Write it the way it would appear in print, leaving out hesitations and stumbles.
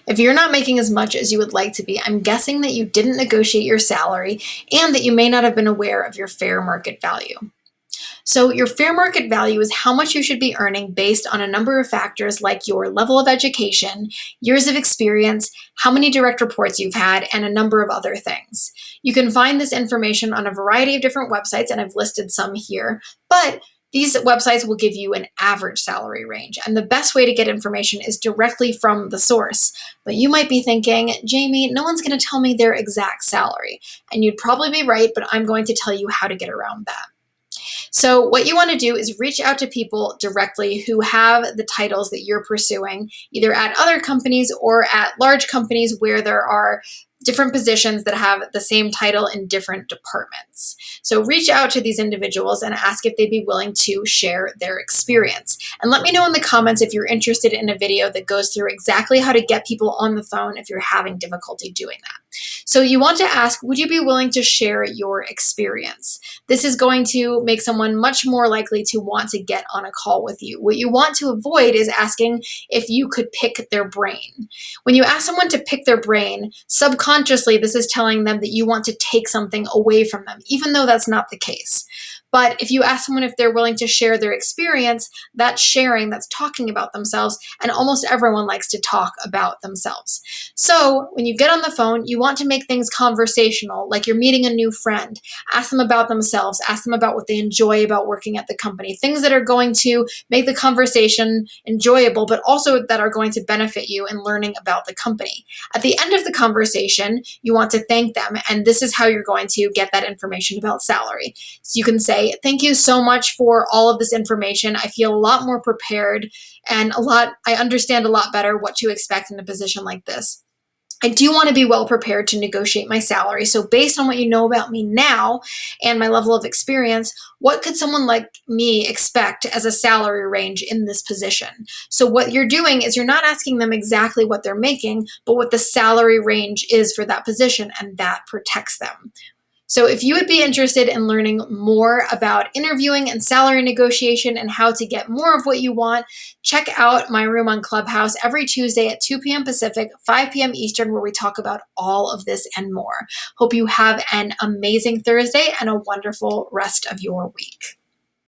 If you're not making as much as you would like to be, I'm guessing that you didn't negotiate your salary and that you may not have been aware of your fair market value. So your fair market value is how much you should be earning based on a number of factors like your level of education, years of experience, how many direct reports you've had, and a number of other things. You can find this information on a variety of different websites, and I've listed some here, but these websites will give you an average salary range, and the best way to get information is directly from the source. But you might be thinking, Jamie, no one's going to tell me their exact salary. And you'd probably be right, but I'm going to tell you how to get around that. So what you want to do is reach out to people directly who have the titles that you're pursuing, either at other companies or at large companies where there are different positions that have the same title in different departments. So reach out to these individuals and ask if they'd be willing to share their experience. And let me know in the comments if you're interested in a video that goes through exactly how to get people on the phone if you're having difficulty doing that. So you want to ask, would you be willing to share your experience? This is going to make someone much more likely to want to get on a call with you. What you want to avoid is asking if you could pick their brain. When you ask someone to pick their brain, subconsciously, this is telling them that you want to take something away from them, even though that's not the case. But if you ask someone if they're willing to share their experience, that's sharing, that's talking about themselves, and almost everyone likes to talk about themselves. So when you get on the phone, you want to make things conversational, like you're meeting a new friend. Ask them about themselves, ask them about what they enjoy about working at the company, things that are going to make the conversation enjoyable, but also that are going to benefit you in learning about the company. At the end of the conversation, you want to thank them, and this is how you're going to get that information about salary. So you can say, thank you so much for all of this information. I feel a lot more prepared and I understand a lot better what to expect in a position like this. I do want to be well prepared to negotiate my salary. So based on what you know about me now and my level of experience, what could someone like me expect as a salary range in this position? So what you're doing is you're not asking them exactly what they're making, but what the salary range is for that position, and that protects them. So if you would be interested in learning more about interviewing and salary negotiation and how to get more of what you want, check out my room on Clubhouse every Tuesday at 2 p.m. Pacific, 5 p.m. Eastern, where we talk about all of this and more. Hope you have an amazing Thursday and a wonderful rest of your week.